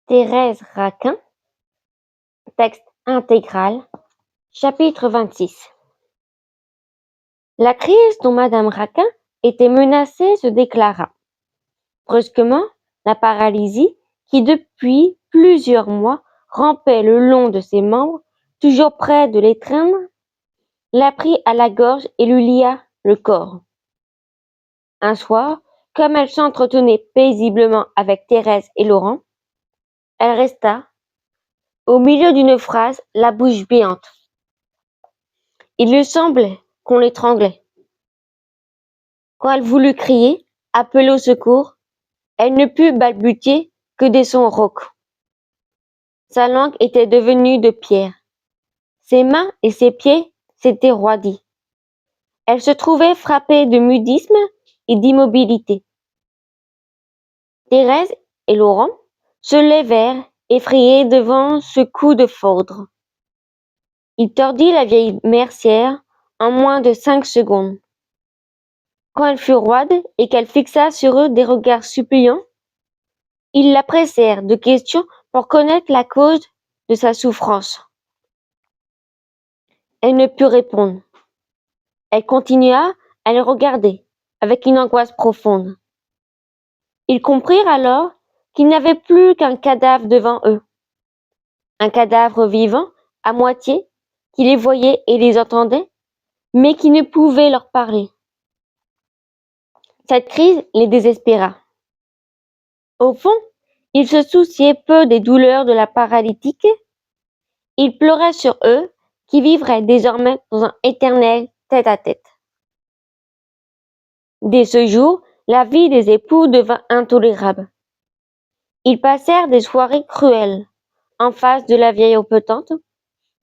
Thérèse Raquin, texte intégral, chapitre 26. La crise dont madame Raquin était menacée se déclara. Brusquement, la paralysie, qui depuis plusieurs mois rampait le long de ses membres, toujours près de l'étreindre, la prit à la gorge et lui lia le corps. Un soir, comme elle s'entretenait paisiblement avec Thérèse et Laurent, elle resta, au milieu d'une phrase, la bouche béante. Il lui semblait qu'on l'étranglait. Quand elle voulut crier, appeler au secours, elle ne put balbutier que des sons rauques. Sa langue était devenue de pierre. Ses mains et ses pieds s'étaient roidis. Elle se trouvait frappée de mudisme et d'immobilité. Thérèse et Laurent se levèrent, effrayés devant ce coup de foudre. Il tordit la vieille mercière en moins de 5 secondes. Quand elle fut roide et qu'elle fixa sur eux des regards suppliants, ils la pressèrent de questions pour connaître la cause de sa souffrance. Elle ne put répondre. Elle continua à les regarder avec une angoisse profonde. Ils comprirent alors qu'ils n'avaient plus qu'un cadavre devant eux. Un cadavre vivant, à moitié, qui les voyait et les entendait, mais qui ne pouvait leur parler. Cette crise les désespéra. Au fond, ils se souciaient peu des douleurs de la paralytique. Ils pleuraient sur eux, qui vivraient désormais dans un éternel tête-à-tête. Dès ce jour, la vie des époux devint intolérable. Ils passèrent des soirées cruelles, en face de la vieille opetante,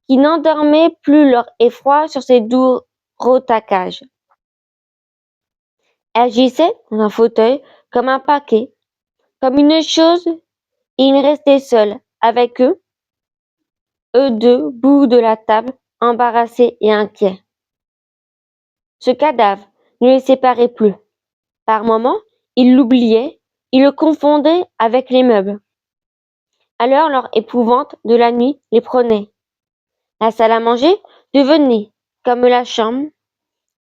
qui n'endormait plus leur effroi sur ses doux retaquages. Elle gissait dans un fauteuil comme un paquet, comme une chose, et ils restaient seuls, avec eux deux, bout de la table, embarrassés et inquiets. Ce cadavre ne les séparait plus. Par moments, ils l'oubliaient, ils le confondaient avec les meubles. Alors leur épouvante de la nuit les prenait. La salle à manger devenait, comme la chambre,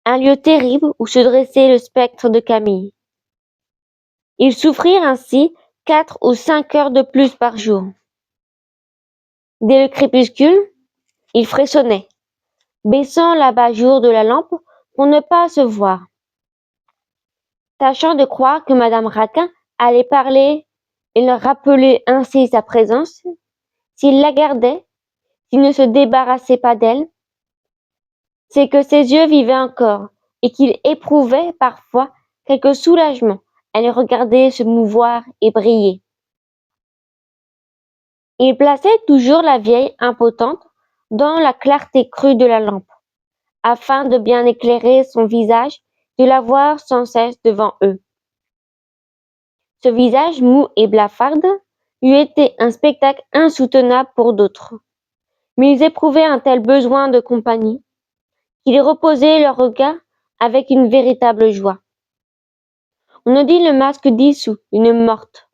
un lieu terrible où se dressait le spectre de Camille. Ils souffrirent ainsi 4 ou 5 heures de plus par jour. Dès le crépuscule, ils frissonnaient, baissant l'abat-jour de la lampe pour ne pas se voir. Tâchant de croire que madame Raquin allait parler et leur rappeler ainsi sa présence, s'ils la gardaient, s'ils ne se débarrassaient pas d'elle, c'est que ses yeux vivaient encore et qu'il éprouvait parfois quelque soulagement à les regarder se mouvoir et briller. Il plaçait toujours la vieille impotente dans la clarté crue de la lampe, afin de bien éclairer son visage, de la voir sans cesse devant eux. Ce visage mou et blafarde eût été un spectacle insoutenable pour d'autres, mais ils éprouvaient un tel besoin de compagnie qu'ils reposaient leur regard avec une véritable joie. On eût dit le masque dissous d'une morte,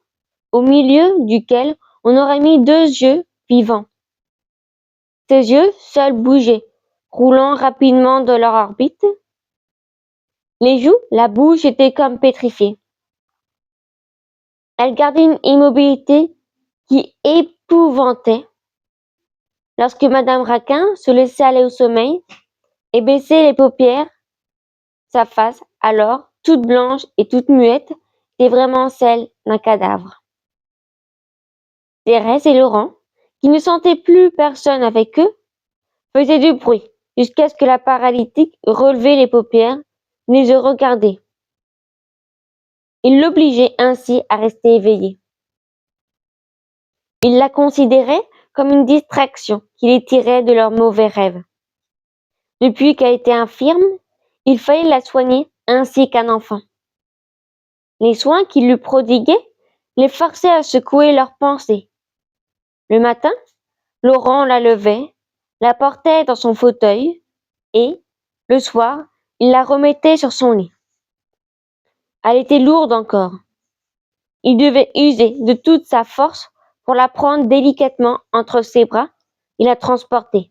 au milieu duquel on aurait mis 2 yeux vivants. Ces yeux seuls bougeaient, roulant rapidement dans leur orbite. Les joues, la bouche étaient comme pétrifiées. Elle gardait une immobilité qui épouvantait. Lorsque madame Raquin se laissait aller au sommeil et baissait les paupières, sa face, alors, toute blanche et toute muette, était vraiment celle d'un cadavre. Thérèse et Laurent, qui ne sentaient plus personne avec eux, faisaient du bruit jusqu'à ce que la paralytique eût relevé les paupières, les eût regardés. Ils l'obligeaient ainsi à rester éveillée. Ils la considéraient comme une distraction qui les tirait de leurs mauvais rêves. Depuis qu'elle était infirme, il fallait la soigner ainsi qu'un enfant. Les soins qu'ils lui prodiguaient les forçaient à secouer leurs pensées. Le matin, Laurent la levait, la portait dans son fauteuil et, le soir, il la remettait sur son lit. Elle était lourde encore. Il devait user de toute sa force pour la prendre délicatement entre ses bras et la transporter.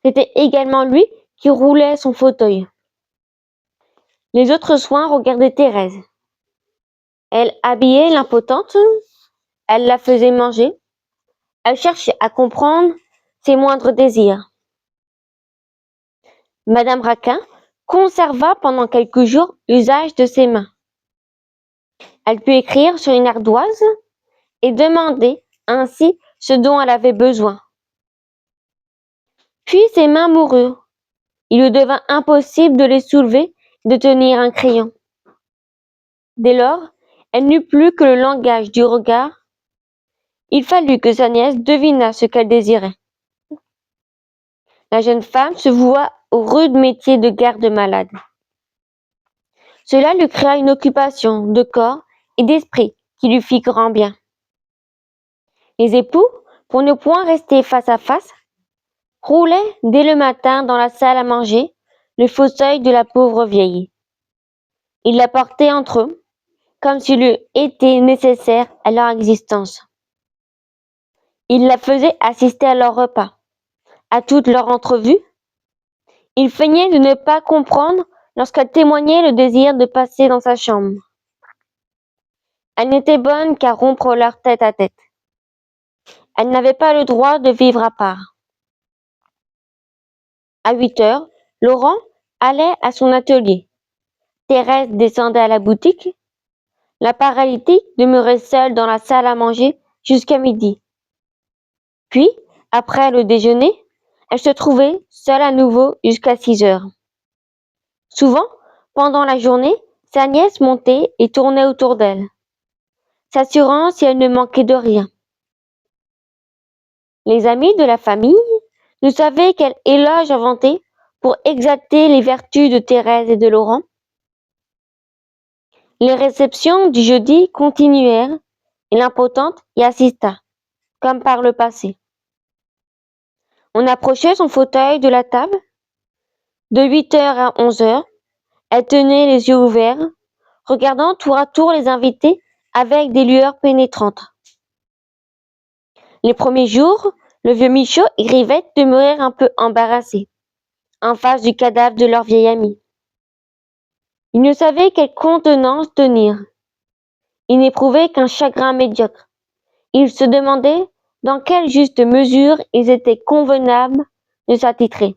C'était également lui qui roulait son fauteuil. Les autres soins regardaient Thérèse. Elle habillait l'impotente, elle la faisait manger, elle cherchait à comprendre ses moindres désirs. Madame Raquin conserva pendant quelques jours l'usage de ses mains. Elle put écrire sur une ardoise et demander ainsi ce dont elle avait besoin. Puis ses mains moururent. Il lui devint impossible de les soulever et de tenir un crayon. Dès lors, elle n'eut plus que le langage du regard. Il fallut que sa nièce devinât ce qu'elle désirait. La jeune femme se voua au rude métier de garde-malade. Cela lui créa une occupation de corps et d'esprit qui lui fit grand bien. Les époux, pour ne point rester face à face, roulaient dès le matin dans la salle à manger le fauteuil de la pauvre vieille. Ils la portaient entre eux, comme s'il eût été nécessaire à leur existence. Ils la faisaient assister à leurs repas, à toutes leurs entrevues. Ils feignaient de ne pas comprendre lorsqu'elle témoignait le désir de passer dans sa chambre. Elle n'était bonne qu'à rompre leur tête-à-tête. Elle n'avait pas le droit de vivre à part. À 8 heures, Laurent allait à son atelier. Thérèse descendait à la boutique. La paralytique demeurait seule dans la salle à manger jusqu'à midi. Puis, après le déjeuner, elle se trouvait seule à nouveau jusqu'à 6 heures. Souvent, pendant la journée, sa nièce montait et tournait autour d'elle, s'assurant si elle ne manquait de rien. Les amis de la famille ne savaient quel éloge inventer pour exalter les vertus de Thérèse et de Laurent. Les réceptions du jeudi continuèrent et l'impotente y assista, comme par le passé. On approchait son fauteuil de la table. De 8 heures à 11 heures, elle tenait les yeux ouverts, regardant tour à tour les invités avec des lueurs pénétrantes. Les premiers jours, le vieux Michaud et Rivette demeurèrent un peu embarrassés, en face du cadavre de leur vieille amie. Ils ne savaient quelle contenance tenir. Ils n'éprouvaient qu'un chagrin médiocre. Ils se demandaient dans quelle juste mesure ils étaient convenables de s'attitrer.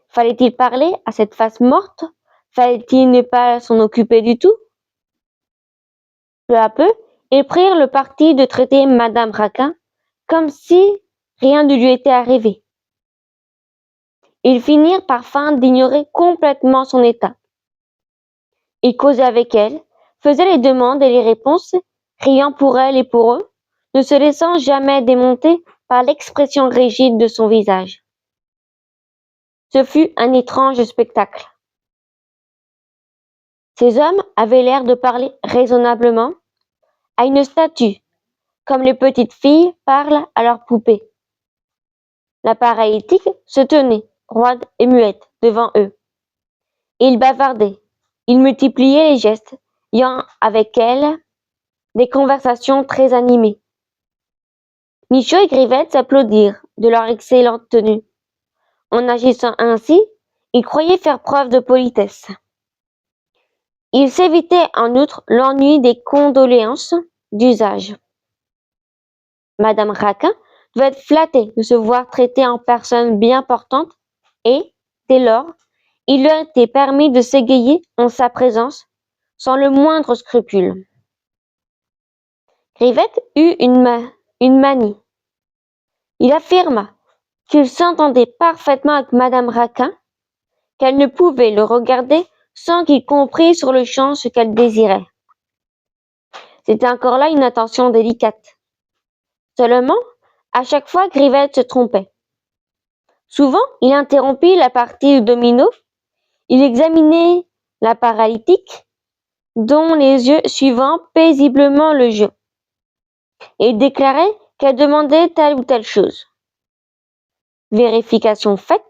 Fallait-il parler à cette face morte? Fallait-il ne pas s'en occuper du tout? Peu à peu, ils prirent le parti de traiter Madame Raquin comme si rien ne lui était arrivé. Ils finirent par feindre d'ignorer complètement son état. Ils causaient avec elle, faisaient les demandes et les réponses, riant pour elle et pour eux, ne se laissant jamais démonter par l'expression rigide de son visage. Ce fut un étrange spectacle. Ces hommes avaient l'air de parler raisonnablement à une statue, comme les petites filles parlent à leur poupée. La paralytique se tenait, roide et muette, devant eux. Et ils bavardaient, ils multipliaient les gestes, ayant avec elle des conversations très animées. Michaud et Grivette s'applaudirent de leur excellente tenue. En agissant ainsi, ils croyaient faire preuve de politesse. Ils s'évitaient en outre l'ennui des condoléances d'usage. Madame Raquin devait être flattée de se voir traitée en personne bien portante et, dès lors, il leur était permis de s'égayer en sa présence sans le moindre scrupule. Rivette eut une manie. Il affirma qu'il s'entendait parfaitement avec Madame Raquin, qu'elle ne pouvait le regarder sans qu'il comprît sur-le-champ ce qu'elle désirait. C'était encore là une attention délicate. Seulement, à chaque fois, Rivette se trompait. Souvent, il interrompit la partie de domino, il examinait la paralytique, dont les yeux suivant paisiblement le jeu, et il déclarait qu'elle demandait telle ou telle chose. Vérification faite,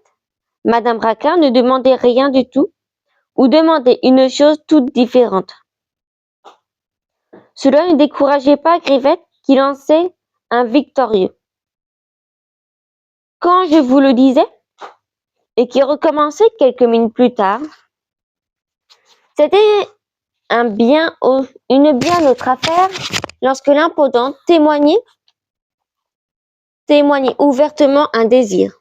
Madame Raquin ne demandait rien du tout, ou demandait une chose toute différente. Cela ne décourageait pas Rivette qui lançait un victorieux. Quand je vous le disais, et qui recommençait quelques minutes plus tard, c'était une bien autre affaire lorsque l'imposante témoignait ouvertement un désir.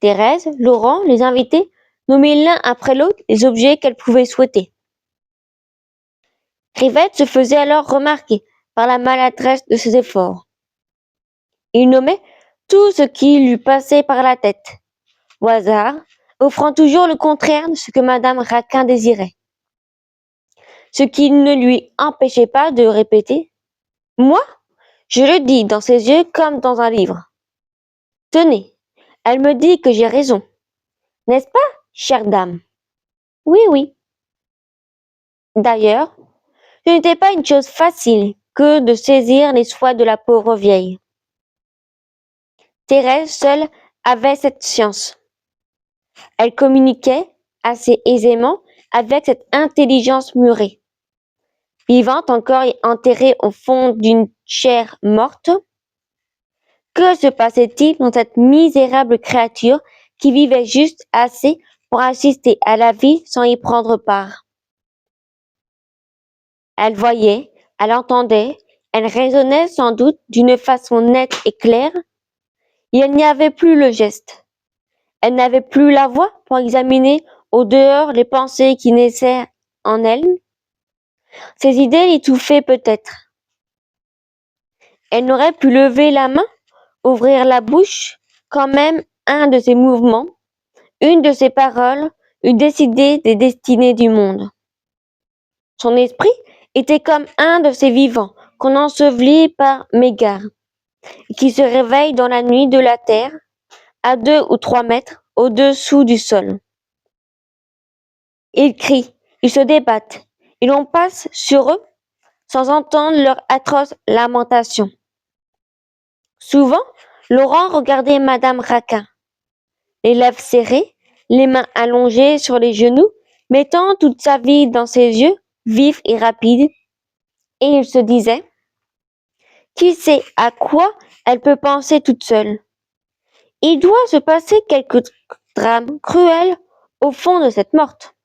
Thérèse, Laurent, les invités nommaient l'un après l'autre les objets qu'elle pouvait souhaiter. Rivette se faisait alors remarquer par la maladresse de ses efforts. Il nommait tout ce qui lui passait par la tête, au hasard, offrant toujours le contraire de ce que madame Raquin désirait. Ce qui ne lui empêchait pas de répéter « Moi, je le dis dans ses yeux comme dans un livre. Tenez, elle me dit que j'ai raison. N'est-ce pas, chère dame ? Oui, oui. D'ailleurs, ce n'était pas une chose facile que de saisir les souhaits de la pauvre vieille. Thérèse seule avait cette science. Elle communiquait assez aisément avec cette intelligence murée. Vivante encore et enterrée au fond d'une chair morte, que se passait-il dans cette misérable créature qui vivait juste assez pour assister à la vie sans y prendre part? Elle voyait, elle entendait, elle raisonnait sans doute d'une façon nette et claire, et elle n'y avait plus le geste. Elle n'avait plus la voix pour examiner au dehors les pensées qui naissaient en elle. Ses idées l'étouffaient peut-être. Elle n'aurait pu lever la main, ouvrir la bouche, quand même un de ses mouvements, une de ses paroles eût décidé des destinées du monde. Son esprit était comme un de ces vivants qu'on ensevelit par mégarde, et qui se réveillent dans la nuit de la terre, à 2 ou 3 mètres au-dessous du sol. Ils crient, ils se débattent, et l'on passe sur eux sans entendre leurs atroces lamentations. Souvent, Laurent regardait madame Raquin, les lèvres serrées, les mains allongées sur les genoux, mettant toute sa vie dans ses yeux, vifs et rapides, et il se disait: qui sait à quoi elle peut penser toute seule? Il doit se passer quelque drame cruel au fond de cette morte.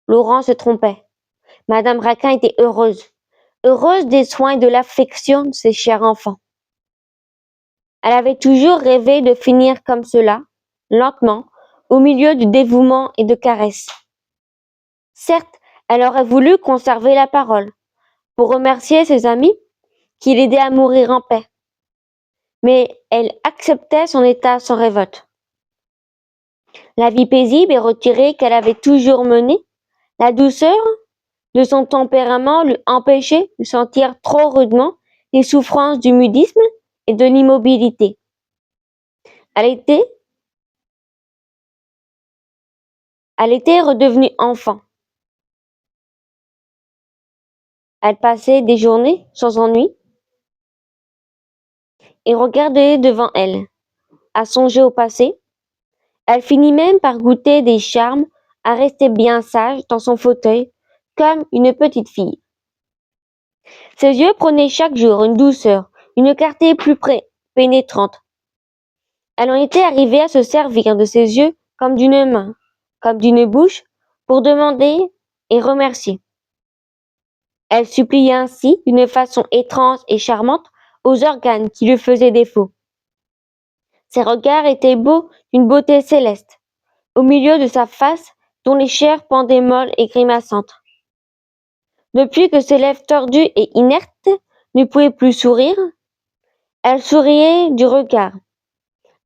Laurent se trompait. Madame Raquin était heureuse des soins et de l'affection de ses chers enfants. Elle avait toujours rêvé de finir comme cela, lentement, au milieu du dévouement et de caresses. Certes, elle aurait voulu conserver la parole, pour remercier ses amis qui l'aidaient à mourir en paix. Mais elle acceptait son état sans révolte. La vie paisible et retirée qu'elle avait toujours menée, la douceur de son tempérament lui empêchait de sentir trop rudement les souffrances du mudisme et de l'immobilité. Elle était redevenue enfant. Elle passait des journées sans ennui et regardait devant elle, à songer au passé. Elle finit même par goûter des charmes, à rester bien sage dans son fauteuil, comme une petite fille. Ses yeux prenaient chaque jour une douceur, une clarté plus pénétrante. Elle en était arrivée à se servir de ses yeux comme d'une main, comme d'une bouche, pour demander et remercier. Elle suppliait ainsi, d'une façon étrange et charmante, aux organes qui lui faisaient défaut. Ses regards étaient beaux d'une beauté céleste, au milieu de sa face dont les chairs pendaient molles et grimaçantes. Depuis que ses lèvres tordues et inertes ne pouvaient plus sourire, elle souriait du regard,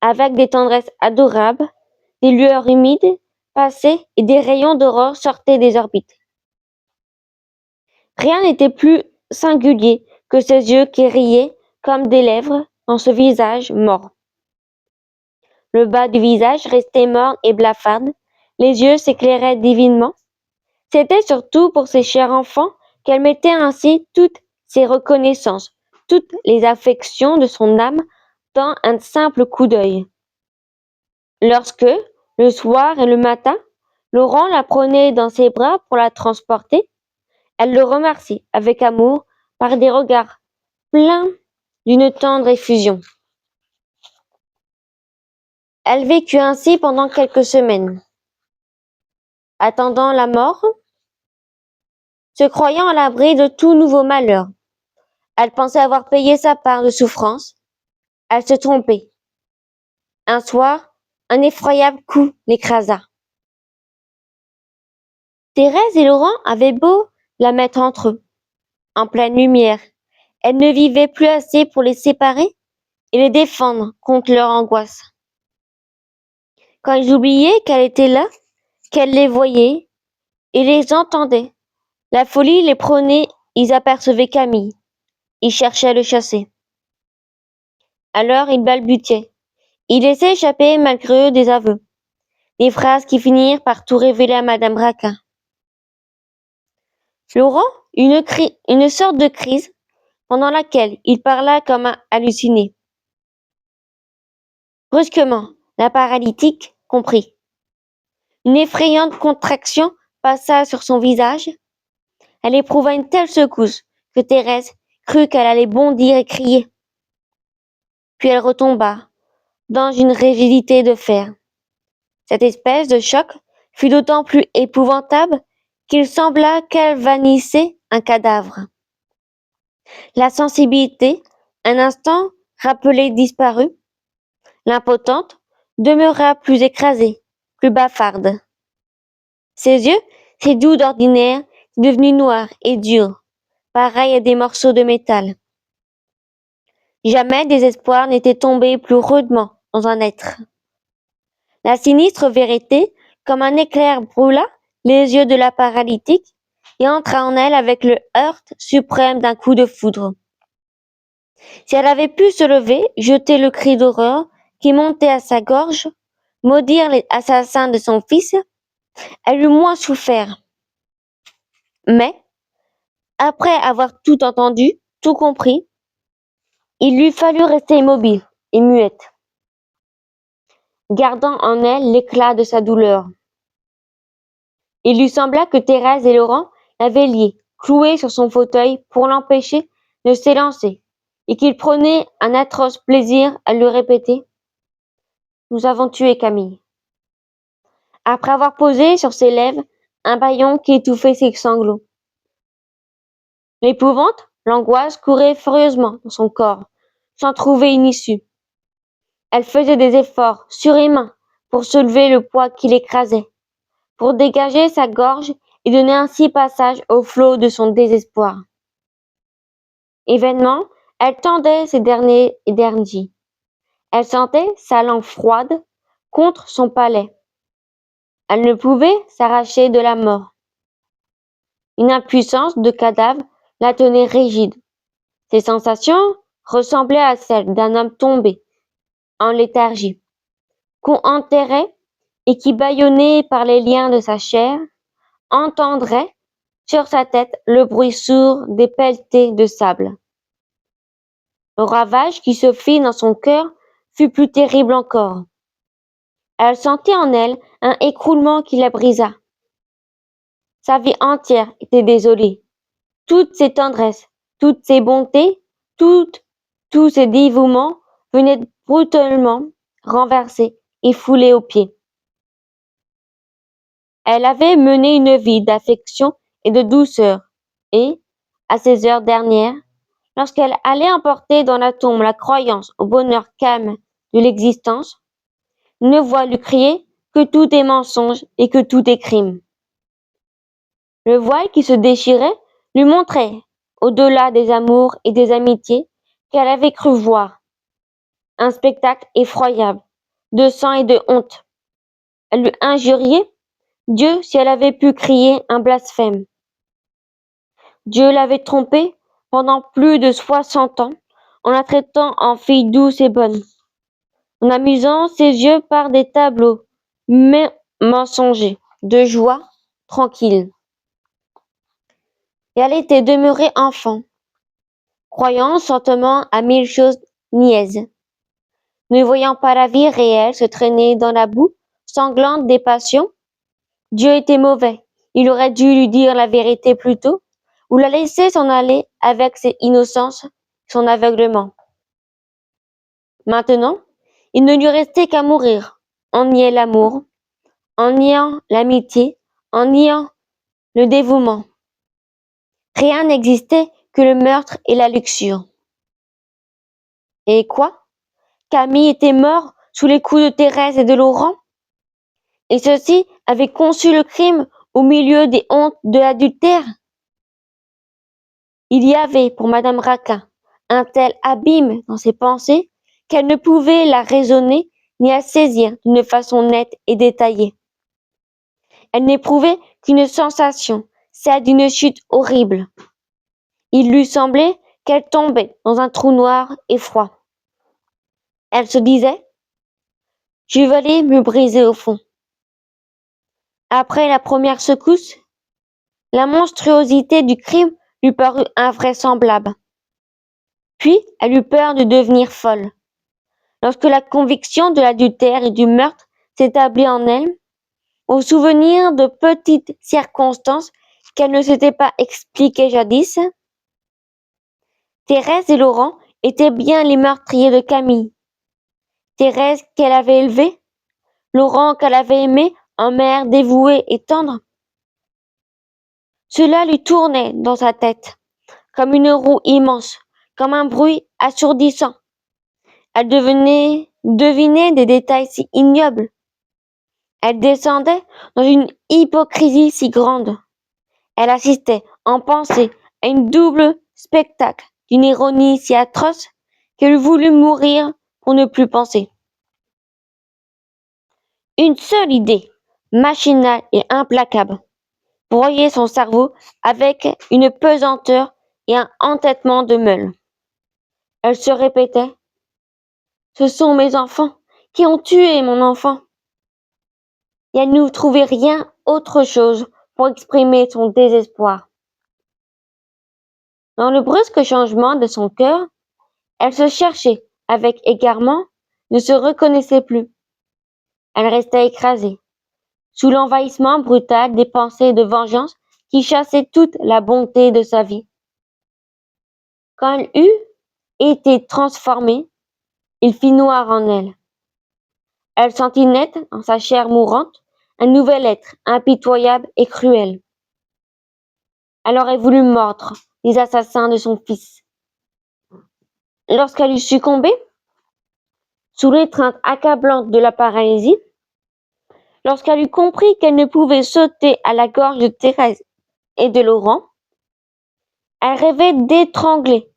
avec des tendresses adorables, des lueurs humides passaient et des rayons d'aurore sortaient des orbites. Rien n'était plus singulier que ses yeux qui riaient comme des lèvres dans ce visage mort. Le bas du visage restait morne et blafarde, les yeux s'éclairaient divinement. C'était surtout pour ses chers enfants qu'elle mettait ainsi toutes ses reconnaissances, toutes les affections de son âme dans un simple coup d'œil. Lorsque, le soir et le matin, Laurent la prenait dans ses bras pour la transporter, Elle le remercie avec amour par des regards pleins d'une tendre effusion. Elle vécut ainsi pendant quelques semaines, attendant la mort, se croyant à l'abri de tout nouveau malheur. Elle pensait avoir payé sa part de souffrance. Elle se trompait. Un soir, un effroyable coup l'écrasa. Thérèse et Laurent avaient beau la mettre entre eux, en pleine lumière, elle ne vivait plus assez pour les séparer et les défendre contre leur angoisse. Quand ils oubliaient qu'elle était là, qu'elle les voyait et les entendait, la folie les prenait, ils apercevaient Camille. Ils cherchaient à le chasser. Alors ils balbutiaient. Ils laissaient échapper malgré eux des aveux, des phrases qui finirent par tout révéler à Madame Raquin. Laurent eut une sorte de crise pendant laquelle il parla comme un halluciné. Brusquement, la paralytique comprit. Une effrayante contraction passa sur son visage. Elle éprouva une telle secousse que Thérèse crut qu'elle allait bondir et crier. Puis elle retomba dans une rigidité de fer. Cette espèce de choc fut d'autant plus épouvantable qu'il sembla qu'elle vanissait un cadavre. La sensibilité, un instant rappelée, disparut. L'impotente demeura plus écrasée, plus bafarde. Ses yeux, si doux d'ordinaire, devenus noirs et durs, pareils à des morceaux de métal. Jamais désespoir n'était tombé plus rudement dans un être. La sinistre vérité, comme un éclair, brûla les yeux de la paralytique et entra en elle avec le heurt suprême d'un coup de foudre. Si elle avait pu se lever, jeter le cri d'horreur qui montait à sa gorge, maudire les assassins de son fils, elle eût moins souffert. Mais, après avoir tout entendu, tout compris, il lui fallut rester immobile et muette, gardant en elle l'éclat de sa douleur. Il lui sembla que Thérèse et Laurent l'avaient lié, cloué sur son fauteuil pour l'empêcher de s'élancer, et qu'ils prenaient un atroce plaisir à lui répéter: Nous avons tué Camille. Après avoir posé sur ses lèvres un bâillon qui étouffait ses sanglots. L'épouvante, l'angoisse couraient furieusement dans son corps, sans trouver une issue. Elle faisait des efforts surhumains pour soulever le poids qui l'écrasait, pour dégager sa gorge et donner ainsi passage au flot de son désespoir. Et vainement, elle tendait ses derniers énergies. Elle sentait sa langue froide contre son palais. Elle ne pouvait s'arracher de la mort. Une impuissance de cadavre la tenait rigide. Ses sensations ressemblaient à celles d'un homme tombé en léthargie, qu'on enterrait et qui, bâillonné par les liens de sa chair, entendrait sur sa tête le bruit sourd des pelletées de sable. Le ravage qui se fit dans son cœur fut plus terrible encore. Elle sentit en elle un écroulement qui la brisa. Sa vie entière était désolée. Toutes ses tendresses, toutes ses bontés, tous ses dévouements venaient brutalement renversés et foulés aux pieds. Elle avait mené une vie d'affection et de douceur, et, à ces heures dernières, lorsqu'elle allait emporter dans la tombe la croyance au bonheur calme de l'existence, une voix lui criait que tout est mensonge et que tout est crime. Le voile qui se déchirait lui montrait, au-delà des amours et des amitiés qu'elle avait cru voir, un spectacle effroyable, de sang et de honte. Elle lui injuriait Dieu si elle avait pu crier un blasphème. Dieu l'avait trompée pendant plus de 60 ans en la traitant en fille douce et bonne, en amusant ses yeux par des tableaux mensongers de joie tranquille. Et elle était demeurée enfant, croyant sentement à mille choses niaises, ne voyant pas la vie réelle se traîner dans la boue sanglante des passions. Dieu était mauvais, il aurait dû lui dire la vérité plus tôt, ou la laisser s'en aller avec ses innocences, son aveuglement. Maintenant, il ne lui restait qu'à mourir, en niant l'amour, en niant l'amitié, en niant le dévouement. Rien n'existait que le meurtre et la luxure. Et quoi? Camille était mort sous les coups de Thérèse et de Laurent? Et ceux-ci avaient conçu le crime au milieu des hontes de l'adultère? Il y avait pour madame Raquin un tel abîme dans ses pensées qu'elle ne pouvait la raisonner ni la saisir d'une façon nette et détaillée. Elle n'éprouvait qu'une sensation, celle d'une chute horrible. Il lui semblait qu'elle tombait dans un trou noir et froid. Elle se disait: je vais aller me briser au fond. Après la première secousse, la monstruosité du crime lui parut invraisemblable. Puis elle eut peur de devenir folle. Lorsque la conviction de l'adultère et du meurtre s'établit en elle, au souvenir de petites circonstances qu'elle ne s'était pas expliquées jadis, Thérèse et Laurent étaient bien les meurtriers de Camille. Thérèse qu'elle avait élevée, Laurent qu'elle avait aimé, un mère dévoué et tendre. Cela lui tournait dans sa tête, comme une roue immense, comme un bruit assourdissant. Elle devinait des détails si ignobles. Elle descendait dans une hypocrisie si grande. Elle assistait, en pensée, à un double spectacle d'une ironie si atroce qu'elle eût voulu mourir pour ne plus penser. Une seule idée, machinale et implacable, broyait son cerveau avec une pesanteur et un entêtement de meule. Elle se répétait: ce sont mes enfants qui ont tué mon enfant. Et elle ne trouvait rien autre chose pour exprimer son désespoir. Dans le brusque changement de son cœur, elle se cherchait avec égarement, ne se reconnaissait plus. Elle restait écrasée, sous l'envahissement brutal des pensées de vengeance qui chassaient toute la bonté de sa vie. Quand elle eut été transformée, il fit noir en elle. Elle sentit naître dans sa chair mourante un nouvel être impitoyable et cruel. Elle aurait voulu mordre les assassins de son fils. Lorsqu'elle eut succombé, sous l'étreinte accablante de la paralysie, lorsqu'elle eut compris qu'elle ne pouvait sauter à la gorge de Thérèse et de Laurent, elle rêvait d'étrangler.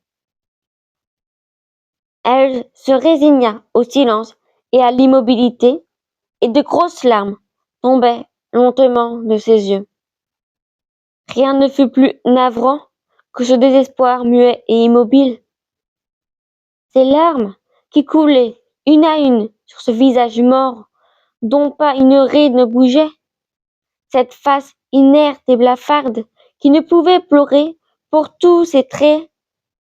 Elle se résigna au silence et à l'immobilité, et de grosses larmes tombaient lentement de ses yeux. Rien ne fut plus navrant que ce désespoir muet et immobile. Ces larmes qui coulaient une à une sur ce visage mort, dont pas une ride ne bougeait, cette face inerte et blafarde qui ne pouvait pleurer pour tous ses traits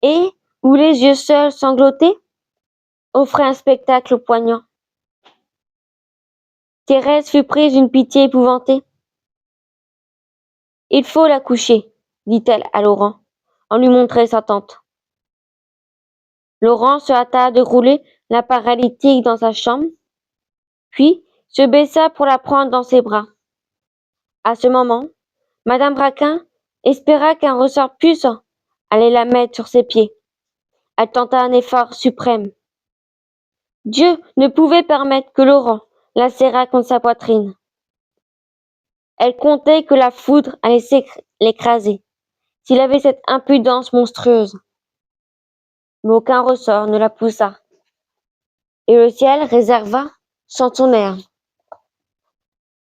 et où les yeux seuls sanglotaient, offraient un spectacle poignant. Thérèse fut prise d'une pitié épouvantée. Il faut la coucher, dit-elle à Laurent, en lui montrant sa tante. Laurent se hâta de rouler la paralytique dans sa chambre, puis se baissa pour la prendre dans ses bras. À ce moment, madame Raquin espéra qu'un ressort puissant allait la mettre sur ses pieds. Elle tenta un effort suprême. Dieu ne pouvait permettre que Laurent la serrât contre sa poitrine. Elle comptait que la foudre allait l'écraser, s'il avait cette impudence monstrueuse. Mais aucun ressort ne la poussa, et le ciel réserva son tonnerre.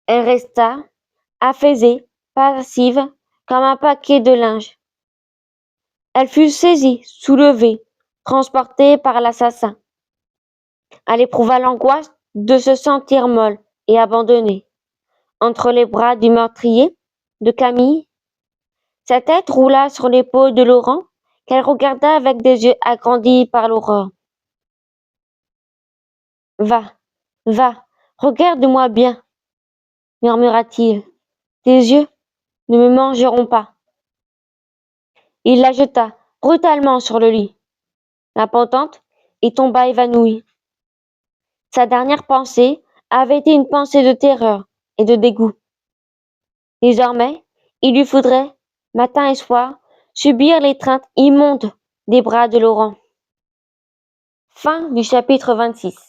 Elle resta, affaissée, passive, comme un paquet de linge. Elle fut saisie, soulevée, transportée par l'assassin. Elle éprouva l'angoisse de se sentir molle et abandonnée, entre les bras du meurtrier, de Camille. Sa tête roula sur l'épaule de Laurent, qu'elle regarda avec des yeux agrandis par l'horreur. Va, va, regarde-moi bien, murmura-t-il. Tes yeux ne me mangeront pas. Il la jeta brutalement sur le lit, l'impotente, et tomba évanouie. Sa dernière pensée avait été une pensée de terreur et de dégoût. Désormais, il lui faudrait, matin et soir, subir l'étreinte immonde des bras de Laurent. Fin du chapitre 26.